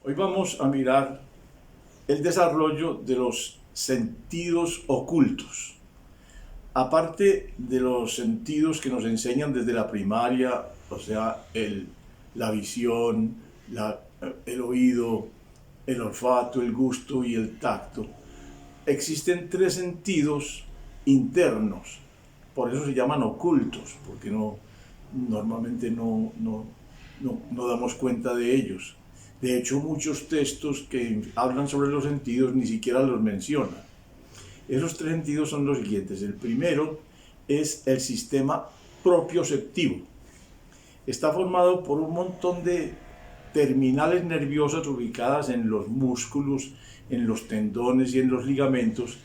Hoy vamos a mirar el desarrollo de los sentidos ocultos. Aparte de los sentidos que nos enseñan desde la primaria, o sea, la visión, el oído, el olfato, el gusto y el tacto, existen tres sentidos internos. Por eso se llaman ocultos, porque normalmente no damos cuenta de ellos. De hecho, muchos textos que hablan sobre los sentidos ni siquiera los mencionan. Esos tres sentidos son los siguientes. El primero es el sistema propioceptivo. Está formado por un montón de terminales nerviosas ubicadas en los músculos, en los tendones y en los ligamentos,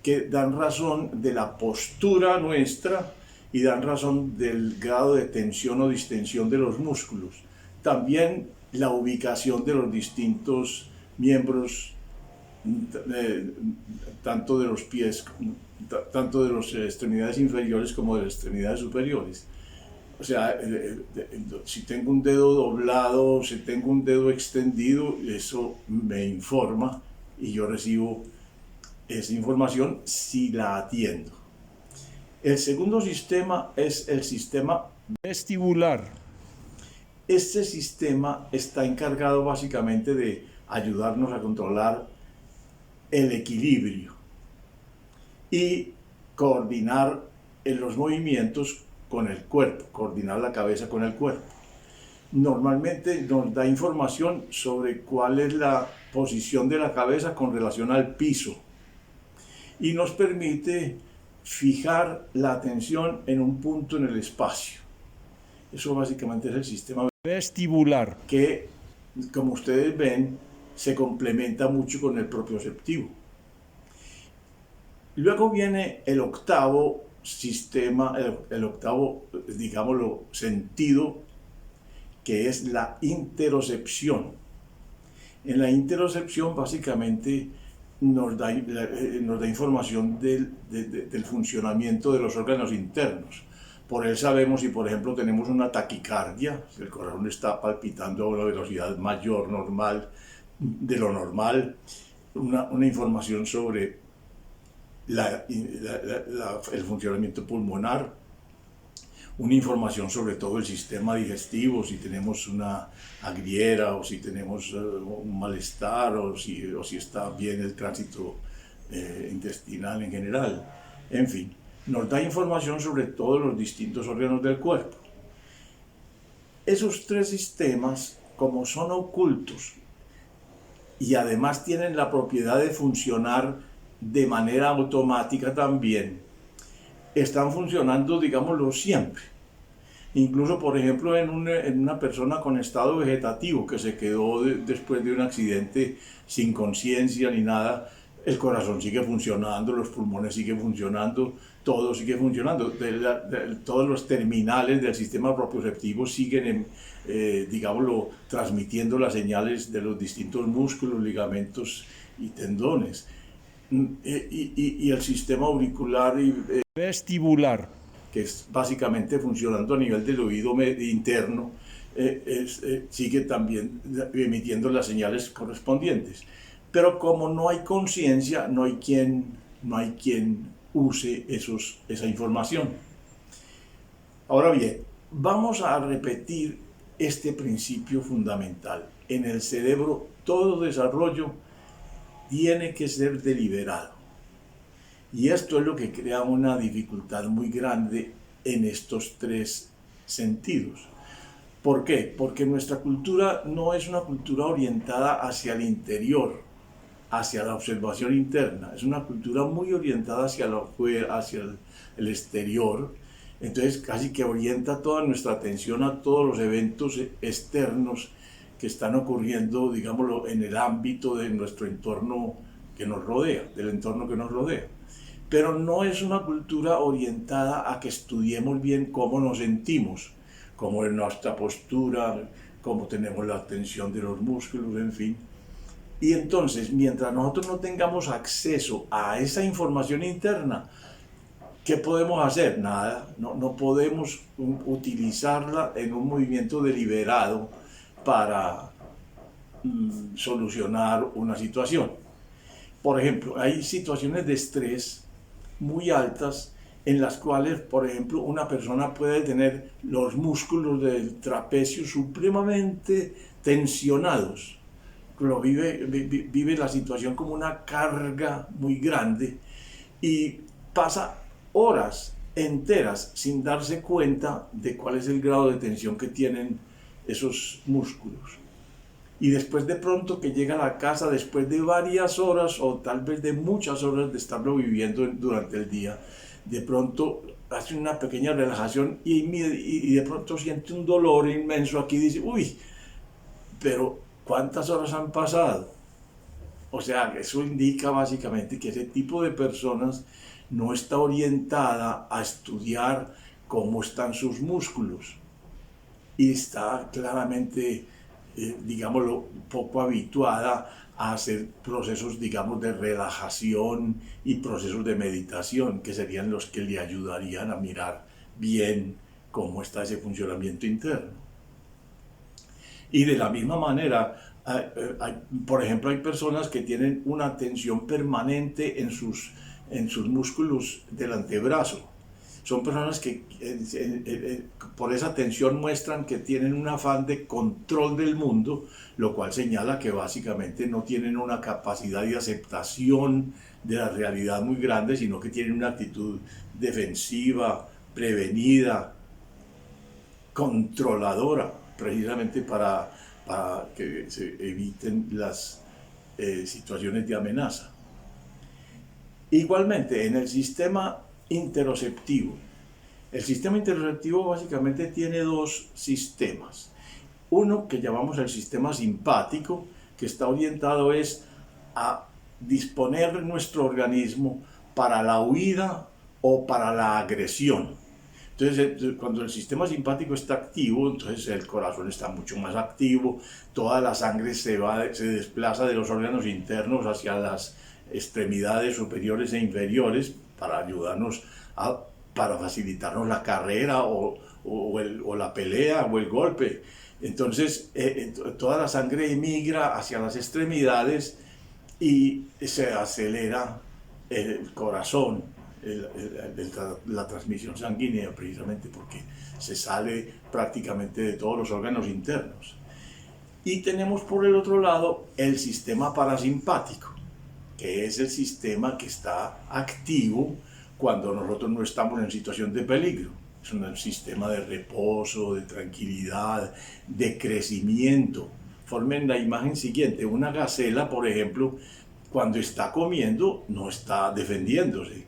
que dan razón de la postura nuestra y dan razón del grado de tensión o distensión de los músculos. También la ubicación de los distintos miembros, tanto de los pies, tanto de las extremidades inferiores como de las extremidades superiores. O sea, si tengo un dedo doblado, si tengo un dedo extendido, eso me informa y yo recibo esa información si la atiendo. El segundo sistema es el sistema vestibular. Este sistema está encargado básicamente de ayudarnos a controlar el equilibrio y coordinar en los movimientos con el cuerpo, coordinar la cabeza con el cuerpo. Normalmente nos da información sobre cuál es la posición de la cabeza con relación al piso y nos permite fijar la atención en un punto en el espacio. Eso básicamente es el sistema vestibular, que, como ustedes ven, se complementa mucho con el propioceptivo. Luego viene el octavo sistema, el octavo, digámoslo, sentido, que es la interocepción. En la interocepción básicamente nos da información del funcionamiento de los órganos internos. Por él sabemos si, por ejemplo, tenemos una taquicardia, si el corazón está palpitando a una velocidad mayor, normal, de lo normal, una información sobre el funcionamiento pulmonar, una información sobre todo el sistema digestivo, si tenemos una agriera o si tenemos un malestar o si está bien el tránsito intestinal en general. En fin, nos da información sobre todos los distintos órganos del cuerpo. Esos tres sistemas, como son ocultos y además tienen la propiedad de funcionar de manera automática también, están funcionando, digámoslo, siempre. Incluso, por ejemplo, en una persona con estado vegetativo que se quedó después de un accidente sin conciencia ni nada, el corazón sigue funcionando, los pulmones siguen funcionando, todo sigue funcionando. Todos los terminales del sistema propioceptivo siguen, digámoslo, transmitiendo las señales de los distintos músculos, ligamentos y tendones. Y el sistema auricular y vestibular, que es básicamente funcionando a nivel del oído interno, sigue también emitiendo las señales correspondientes. Pero como no hay conciencia, no hay quien use esa información. Ahora bien, vamos a repetir este principio fundamental. En el cerebro, todo desarrollo tiene que ser deliberado. Y esto es lo que crea una dificultad muy grande en estos tres sentidos. ¿Por qué? Porque nuestra cultura no es una cultura orientada hacia el interior, hacia la observación interna. Es una cultura muy orientada hacia el exterior. Entonces casi que orienta toda nuestra atención a todos los eventos externos que están ocurriendo, digámoslo, en el ámbito de nuestro entorno que nos rodea, del entorno que nos rodea. Pero no es una cultura orientada a que estudiemos bien cómo nos sentimos, cómo es nuestra postura, cómo tenemos la tensión de los músculos, en fin. Y entonces, mientras nosotros no tengamos acceso a esa información interna, ¿qué podemos hacer? Nada, no podemos utilizarla en un movimiento deliberado para solucionar una situación. Por ejemplo, hay situaciones de estrés muy altas en las cuales, por ejemplo, una persona puede tener los músculos del trapecio supremamente tensionados. Vive la situación como una carga muy grande y pasa horas enteras sin darse cuenta de cuál es el grado de tensión que tienen esos músculos. Y después de pronto que llega a la casa, después de varias horas o tal vez de muchas horas de estarlo viviendo durante el día, de pronto hace una pequeña relajación y de pronto siente un dolor inmenso aquí y dice, uy, pero ¿cuántas horas han pasado? O sea, eso indica básicamente que ese tipo de personas no está orientada a estudiar cómo están sus músculos y está claramente, digámoslo, poco habituada a hacer procesos, digamos, de relajación y procesos de meditación, que serían los que le ayudarían a mirar bien cómo está ese funcionamiento interno. Y de la misma manera, por ejemplo, hay personas que tienen una tensión permanente en sus músculos del antebrazo. Son personas que por esa tensión muestran que tienen un afán de control del mundo, lo cual señala que básicamente no tienen una capacidad de aceptación de la realidad muy grande, sino que tienen una actitud defensiva, prevenida, controladora, precisamente para que se eviten las situaciones de amenaza. Igualmente, en el sistema interoceptivo. El sistema interoceptivo básicamente tiene dos sistemas. Uno que llamamos el sistema simpático, que está orientado a disponer nuestro organismo para la huida o para la agresión. Entonces, cuando el sistema simpático está activo, entonces el corazón está mucho más activo, toda la sangre se desplaza de los órganos internos hacia las extremidades superiores e inferiores para ayudarnos para facilitarnos la carrera o la pelea o el golpe. Entonces, toda la sangre emigra hacia las extremidades y se acelera el corazón, la transmisión sanguínea, precisamente porque se sale prácticamente de todos los órganos internos. Y tenemos por el otro lado el sistema parasimpático, que es el sistema que está activo cuando nosotros no estamos en situación de peligro. Es un sistema de reposo, de tranquilidad, de crecimiento. Formen la imagen siguiente. Una gacela, por ejemplo, cuando está comiendo, no está defendiéndose.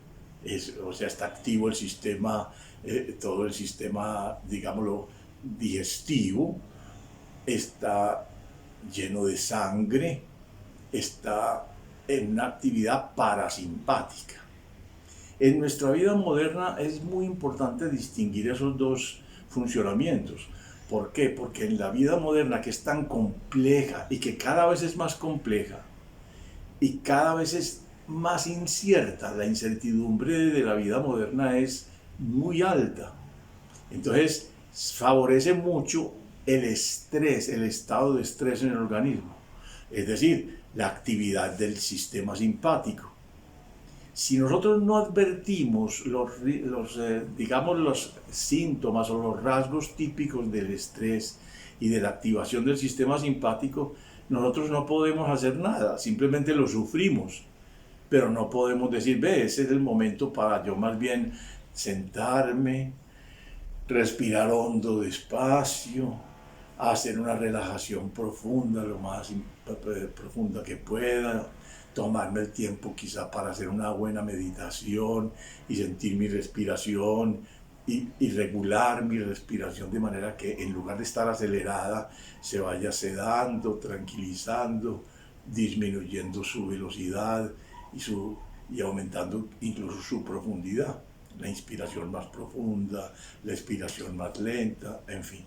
O sea, está activo el sistema, todo el sistema, digámoslo, digestivo. Está lleno de sangre. Está en una actividad parasimpática. En nuestra vida moderna es muy importante distinguir esos dos funcionamientos. ¿Por qué? Porque en la vida moderna, que es tan compleja y que cada vez es más compleja y cada vez es más incierta, la incertidumbre de la vida moderna es muy alta. Entonces, favorece mucho el estrés, el estado de estrés en el organismo. Es decir, la actividad del sistema simpático. Si nosotros no advertimos digamos, los síntomas o los rasgos típicos del estrés y de la activación del sistema simpático, nosotros no podemos hacer nada, simplemente lo sufrimos, pero no podemos decir, ve, ese es el momento para yo más bien sentarme, respirar hondo, despacio, hacer una relajación profunda, lo más profunda que pueda, tomarme el tiempo quizá para hacer una buena meditación y sentir mi respiración y regular mi respiración de manera que en lugar de estar acelerada se vaya sedando, tranquilizando, disminuyendo su velocidad y aumentando incluso su profundidad. La inspiración más profunda, la expiración más lenta, en fin.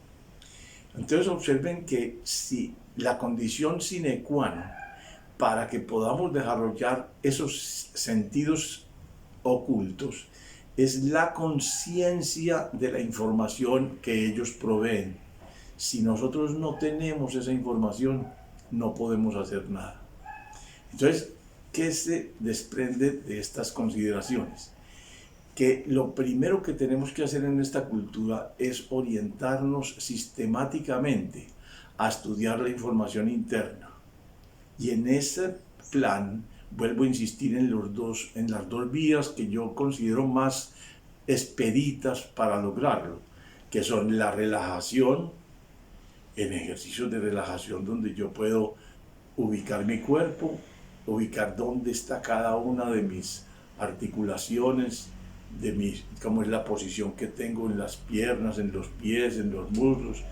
Entonces observen que si la condición sine qua non para que podamos desarrollar esos sentidos ocultos es la conciencia de la información que ellos proveen. Si nosotros no tenemos esa información, no podemos hacer nada. Entonces, ¿qué se desprende de estas consideraciones? Que lo primero que tenemos que hacer en esta cultura es orientarnos sistemáticamente a estudiar la información interna. Y en ese plan, vuelvo a insistir en las dos vías que yo considero más expeditas para lograrlo, que son la relajación, en ejercicios de relajación donde yo puedo ubicar mi cuerpo, ubicar dónde está cada una de mis articulaciones, cómo es la posición que tengo en las piernas, en los pies, en los muslos,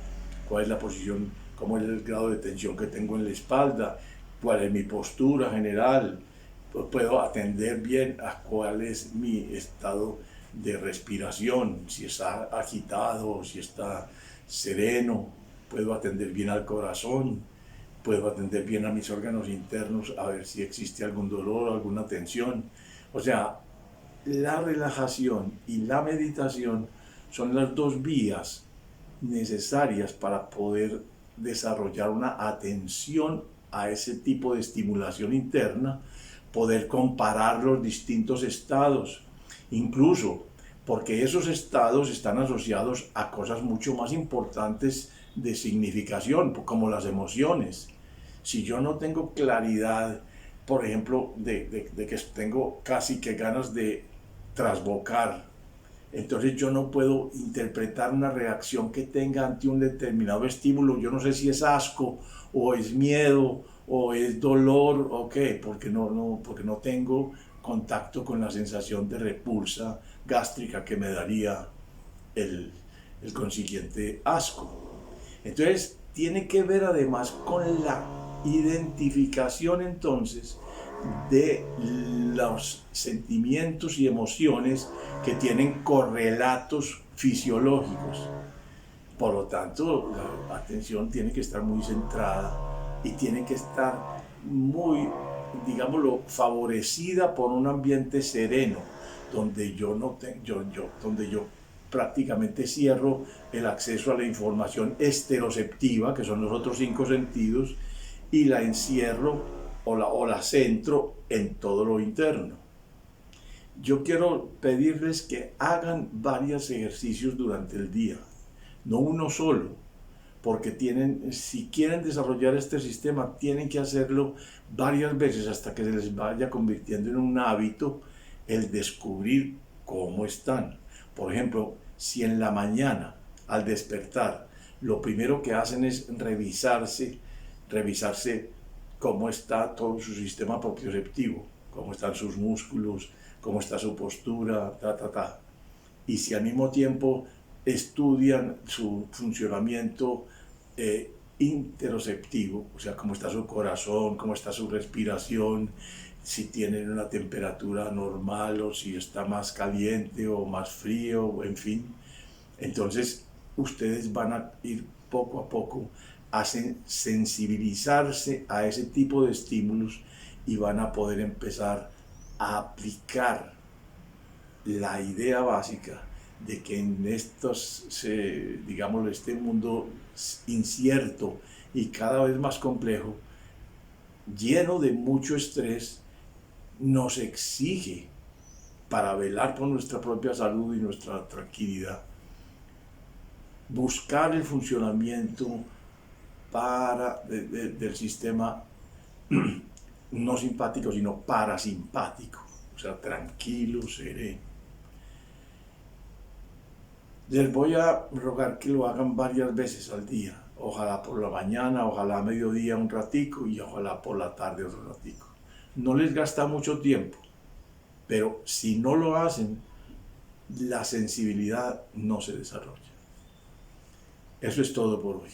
cuál es la posición, cómo es el grado de tensión que tengo en la espalda, cuál es mi postura general, puedo atender bien a cuál es mi estado de respiración, si está agitado, si está sereno, puedo atender bien al corazón, puedo atender bien a mis órganos internos, a ver si existe algún dolor, alguna tensión. O sea, la relajación y la meditación son las dos vías necesarias para poder desarrollar una atención a ese tipo de estimulación interna, poder comparar los distintos estados, incluso porque esos estados están asociados a cosas mucho más importantes de significación, como las emociones. Si yo no tengo claridad, por ejemplo, de que tengo casi que ganas de trasbocar, entonces yo no puedo interpretar una reacción que tenga ante un determinado estímulo. Yo no sé si es asco o es miedo o es dolor o qué, porque no tengo contacto con la sensación de repulsa gástrica que me daría el consiguiente asco. Entonces tiene que ver además con la identificación entonces de los sentimientos y emociones que tienen correlatos fisiológicos. Por lo tanto, la atención tiene que estar muy centrada y tiene que estar muy, digámoslo, favorecida por un ambiente sereno, donde donde yo prácticamente cierro el acceso a la información esteroceptiva, que son los otros 5 sentidos, y la encierro o la centro en todo lo interno. Yo quiero pedirles que hagan varios ejercicios durante el día, no uno solo, porque si quieren desarrollar este sistema, tienen que hacerlo varias veces hasta que se les vaya convirtiendo en un hábito el descubrir cómo están. Por ejemplo, si en la mañana, al despertar, lo primero que hacen es revisarse cómo está todo su sistema propioceptivo, cómo están sus músculos, cómo está su postura, Y si al mismo tiempo estudian su funcionamiento interoceptivo, o sea, cómo está su corazón, cómo está su respiración, si tienen una temperatura normal o si está más caliente o más frío, en fin. Entonces, ustedes van a ir poco a poco hacen sensibilizarse a ese tipo de estímulos y van a poder empezar a aplicar la idea básica de que en este mundo incierto y cada vez más complejo, lleno de mucho estrés, nos exige, para velar por nuestra propia salud y nuestra tranquilidad, buscar el funcionamiento del sistema no simpático, sino parasimpático, o sea, tranquilo, sereno. Les voy a rogar que lo hagan varias veces al día, ojalá por la mañana, ojalá a mediodía un ratico y ojalá por la tarde otro ratico. No les gasta mucho tiempo, pero si no lo hacen, la sensibilidad no se desarrolla. Eso es todo por hoy.